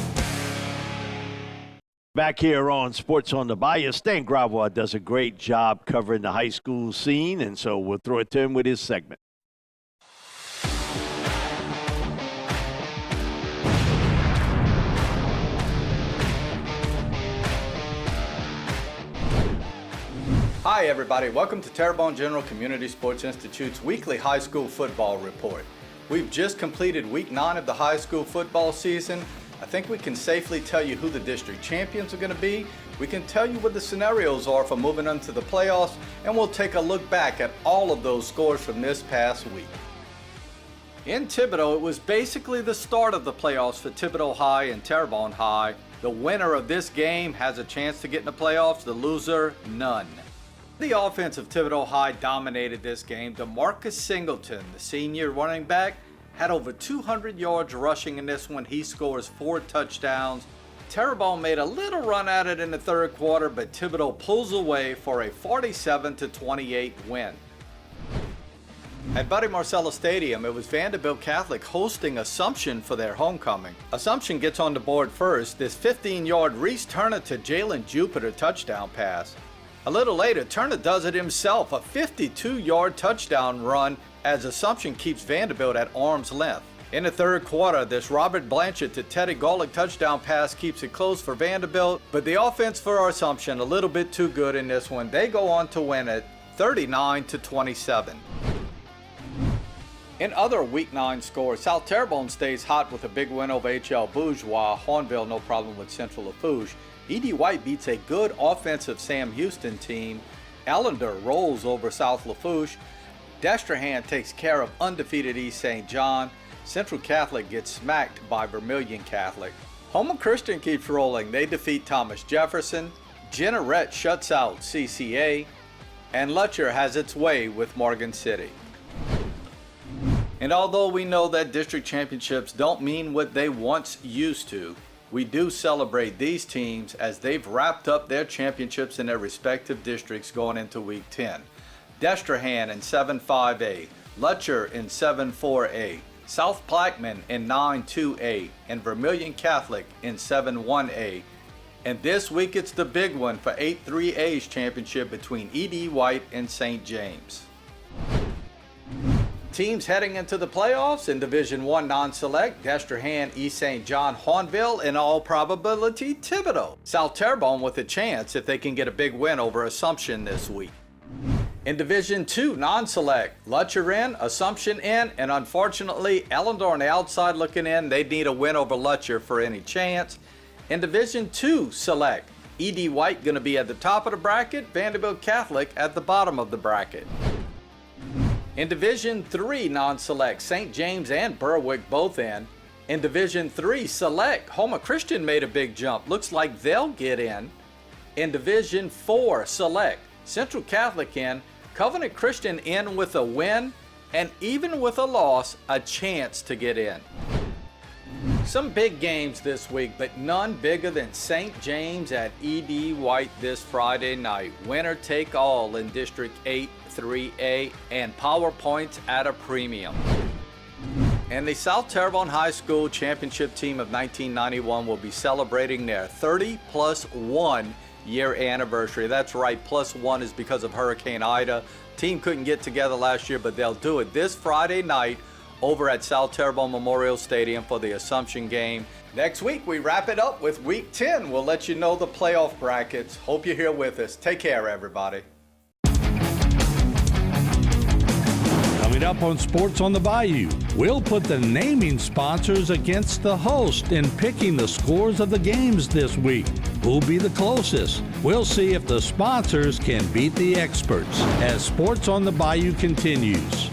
Back here on Sports on the Bayou, Stan Gravois does a great job covering the high school scene, and so we'll throw it to him with his segment. Hi everybody, welcome to Terrebonne General Community Sports Institute's weekly high school football report. We've just completed week 9 of the high school football season. I think we can safely tell you who the district champions are going to be. We can tell you what the scenarios are for moving into the playoffs, and we'll take a look back at all of those scores from this past week. In Thibodaux, it was basically the start of the playoffs for Thibodaux High and Terrebonne High. The winner of this game has a chance to get in the playoffs, the loser, none. The offense of Thibodaux High dominated this game. DeMarcus Singleton, the senior running back, had over 200 yards rushing in this one. He scores 4 touchdowns. Terrebonne made a little run at it in the third quarter, but Thibodaux pulls away for a 47-28 win. At Buddy Marcella Stadium, it was Vanderbilt Catholic hosting Assumption for their homecoming. Assumption gets on the board first. This 15-yard Reese Turner to Jalen Jupiter touchdown pass. A little later, Turner does it himself, a 52-yard touchdown run as Assumption keeps Vanderbilt at arm's length. In the third quarter, this Robert Blanchard to Teddy Golick touchdown pass keeps it close for Vanderbilt, but the offense for Assumption a little bit too good in this one. They go on to win it 39-27. In other Week 9 scores, South Terrebonne stays hot with a big win over H.L. Bourgeois. Hornville, no problem with Central Lafourche. E.D. White beats a good offensive Sam Houston team. Allender rolls over South Lafourche. Destrehan takes care of undefeated East St. John. Central Catholic gets smacked by Vermilion Catholic. Houma Christian keeps rolling. They defeat Thomas Jefferson. Jeanerette shuts out CCA. And Lutcher has its way with Morgan City. And although we know that district championships don't mean what they once used to, we do celebrate these teams as they've wrapped up their championships in their respective districts going into Week 10. Destrehan in 7-5A, Lutcher in 7-4A, South Plaquemine in 9-2A, and Vermilion Catholic in 7-1A. And this week it's the big one for 8-3A's championship between E.D. White and St. James. Teams heading into the playoffs in Division I non-select, Destrehan, East St. John, Hornville, in all probability, Thibodaux. South Terrebonne with a chance if they can get a big win over Assumption this week. In Division II non-select, Lutcher in, Assumption in, and unfortunately, Allender on the outside looking in. They need a win over Lutcher for any chance. In Division II select, E.D. White going to be at the top of the bracket, Vanderbilt Catholic at the bottom of the bracket. In Division III non-select, St. James and Berwick both in. In Division III select, Houma Christian made a big jump. Looks like they'll get in. In Division IV select, Central Catholic in, Covenant Christian in with a win, and even with a loss, a chance to get in. Some big games this week, but none bigger than St. James at E.D. White this Friday night. Winner take all in District 8 3A, and power points at a premium. And the South Terrebonne High School championship team of 1991 will be celebrating their 30+1 year anniversary. That's right, +1 is because of Hurricane Ida. Team couldn't get together last year, but they'll do it this Friday night over at South Terrebonne Memorial Stadium for the Assumption game. Next week, we wrap it up with Week 10. We'll let you know the playoff brackets. Hope you're here with us. Take care, everybody. Coming up on Sports on the Bayou, we'll put the naming sponsors against the host in picking the scores of the games this week. Who'll be the closest? We'll see if the sponsors can beat the experts as Sports on the Bayou continues.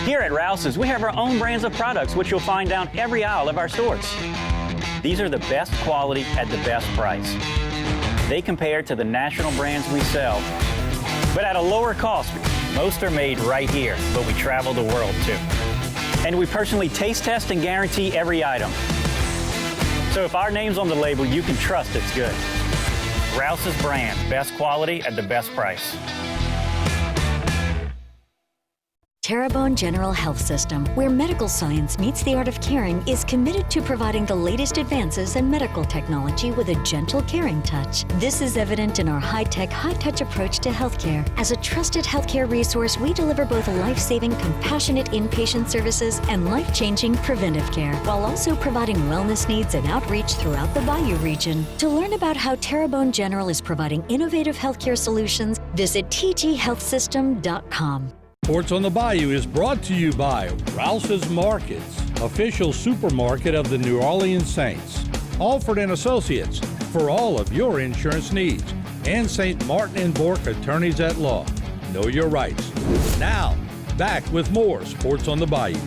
Here at Rouse's, we have our own brands of products, which you'll find down every aisle of our stores. These are the best quality at the best price. They compare to the national brands we sell, but at a lower cost. Most are made right here, but we travel the world too. And we personally taste test and guarantee every item. So if our name's on the label, you can trust it's good. Rouse's brand, best quality at the best price. Terrebonne General Health System, where medical science meets the art of caring, is committed to providing the latest advances in medical technology with a gentle, caring touch. This is evident in our high-tech, high-touch approach to healthcare. As a trusted healthcare resource, we deliver both life-saving, compassionate inpatient services and life-changing preventive care, while also providing wellness needs and outreach throughout the Bayou region. To learn about how Terrebonne General is providing innovative healthcare solutions, visit tghealthsystem.com. Sports on the Bayou is brought to you by Rouse's Markets, official supermarket of the New Orleans Saints. Alford and Associates for all of your insurance needs. And St. Martin and Bourke Attorneys at Law. Know your rights. Now, back with more Sports on the Bayou.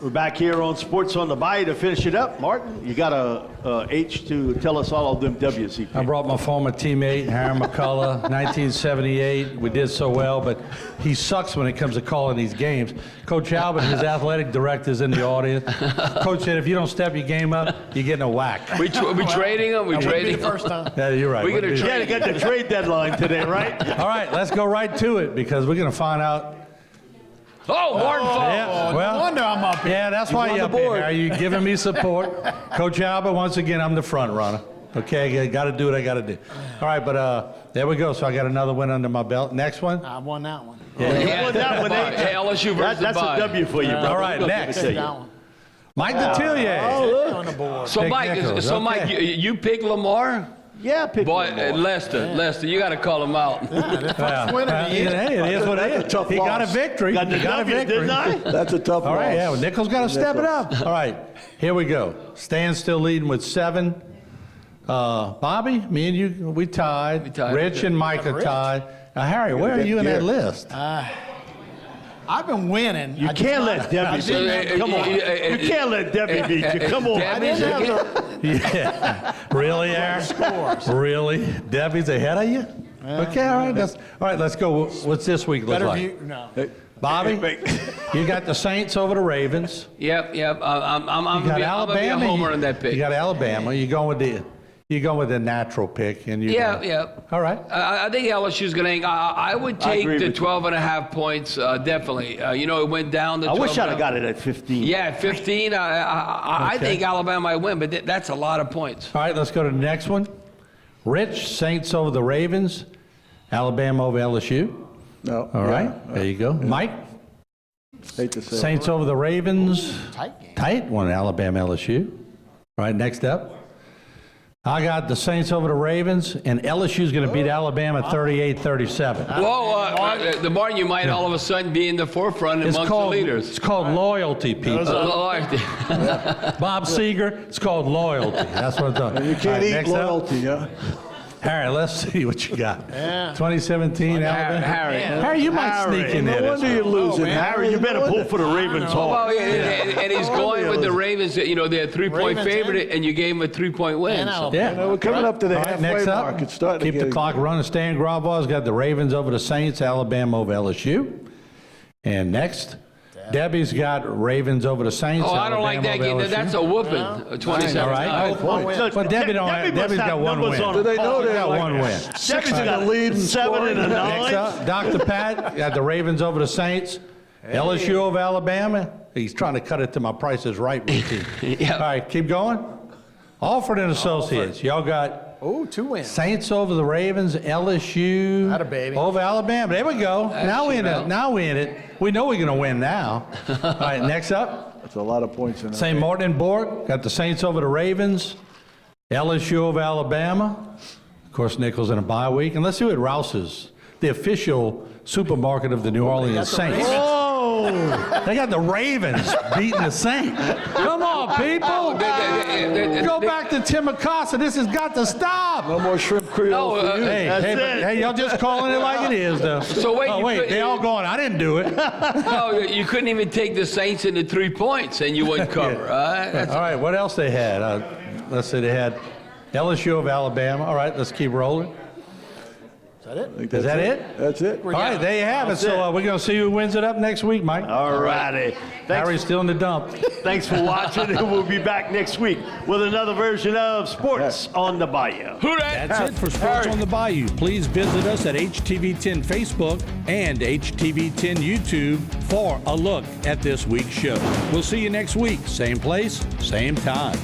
We're back here on Sports on the Bayou to finish it up. Martin, you got a H to tell us all of them W's. I brought my former teammate, Harry McCullough, 1978. We did so well, but he sucks when it comes to calling these games. Coach Albert, his athletic director, is in the audience. Coach said, if you don't step your game up, you're getting a whack. We trading him? We trading him? First time. Yeah, you're right. Yeah, they got the trade deadline today, right? All right, let's go right to it because we're going to find out. Oh, Martin Falls. Yeah, well, no wonder I'm up here. Yeah, that's why you're up here. Are you giving me support? Coach Albert, once again, I'm the front runner. Okay, got to do what I got to do. All right, but there we go. So I got another win under my belt. Next one? I won that one. Yeah. You won that one, Hey, LSU versus That's a W for you, brother. All right, next. That one. Mike Detillier. Oh, look. On the board. So, Pick Mike, Nichols. Mike, you pick Lamar? Yeah, pick Boy, Lamar. Lester, you got to call him out. The first win of the year. Hey, it is what it is. tough He got a loss. victory. Got the He got a W, victory. didn't I? That's a tough All right, loss. yeah, well, Nichols got to step it up. All right, here we go. Stan still leading with 7. Bobby, me and you, we tied. We tied. Rich and Mike are tied. Now, Harry, where are you in that list? I've been winning. You can't let Debbie beat you. Come on. You can't let Debbie beat you. Come on. I didn't have the Yeah. Really, Aaron? scores. Really? Debbie's ahead of you? Okay, all right, let's go. What's this week look Better like? view. No. Bobby, you got the Saints over the Ravens. Yep. I'm You got gonna be a Alabama. homer on that pick. You got Alabama. You're going with the natural pick, and you. Yeah. All right. I think LSU's going to. I would take agree the with you. 12.5 points. Definitely. It went down to. I wish 12 I'd have got it at 15. Yeah, at 15. I Okay. think Alabama might win, but that's a lot of points. All right, let's go to the next one. Rich, Saints over the Ravens. Alabama over LSU. No. All right, there you go. Mike, Hate to say it. Saints over the Ravens. Tight game. Tight one, Alabama LSU. All right, next up. I got the Saints over the Ravens, and LSU's going to beat Alabama 38-37. The Martin, you might all of a sudden be in the forefront amongst the leaders. It's called loyalty, people. Loyalty. Bob Seger, it's called loyalty. That's what it's called. You can't eat loyalty, huh? Harry, let's see what you got. 2017 Alabama. Harry, you might sneak in there. No wonder you're losing. Harry, you better pull for the Ravens hard. And he's going with the Ravens. They're a 3-point favorite, and you gave him a 3-point win. So. Yeah. We're coming up to the halfway next up, mark. It's starting keep to get the clock running. Stan Gravois got the Ravens over the Saints, Alabama over LSU. And next, Debbie's got Ravens over the Saints. Oh, I don't like that game. That's a whooping. 27. All right. But Debbie Debbie's got one win. Do they know Debbie's they got one win. Debbie's got a lead in 7 and a 9. Next up, Dr. Pat got the Ravens over the Saints. LSU over Alabama. He's trying to cut it to my Price is Right routine. Yeah. All right, keep going. Alford and Associates. Y'all got 2 wins. Saints over the Ravens, LSU Atta baby. over Alabama. There we go. Now we in it. Now we in it. We know we're going to win now. All right, next up. That's a lot of points in that. St. Martin and Bork got the Saints over the Ravens, LSU over Alabama. Of course, Nichols in a bye week. And let's see what Rouse's, the official supermarket of the New Orleans Saints. They got the Ravens beating the Saints. Come on, people. Go back to Tim Acosta. This has got to stop. No more shrimp creole for you. Hey, y'all just calling it like it is, though. So wait, they all going, I didn't do it. No, you couldn't even take the Saints into 3 points, and you wouldn't cover. All right, what else they had? Let's see, they had LSU of Alabama. All right, let's keep rolling. Is that it? Is that it? That's it. All right, there you have it. So we're going to see who wins it up next week, Mike. All righty. Harry's still in the dump. Thanks for watching, and we'll be back next week with another version of Sports on the Bayou. That's it for Sports on the Bayou. Please visit us at HTV10 Facebook and HTV10 YouTube for a look at this week's show. We'll see you next week. Same place, same time.